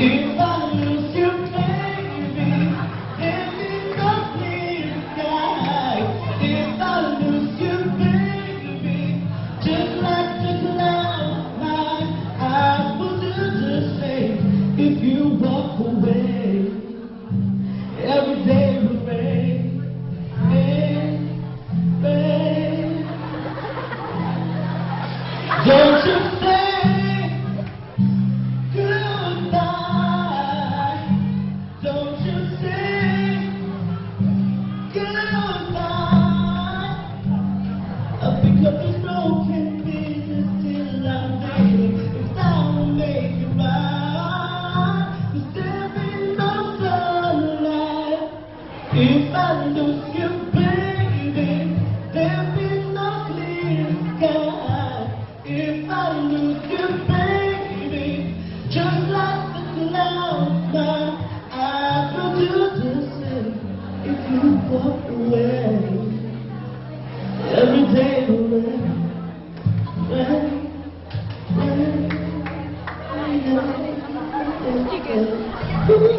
If I lose you, baby, there is nothing to hide. If I lose you, baby, just like the cloud high, I will do the same. If you walk away, every day will rain, rain, rain. Don't you say goodbye. Don't you say goodbye. Pick up this broken pieces till I'm there. If I will make it right, 'cause there be no sunlight. If I lose you, baby, there be no clear sky. If I lose you, baby, just like the clouds fly, I will do the same. If you walk away, every day will rain, rain, rain, rain, rain.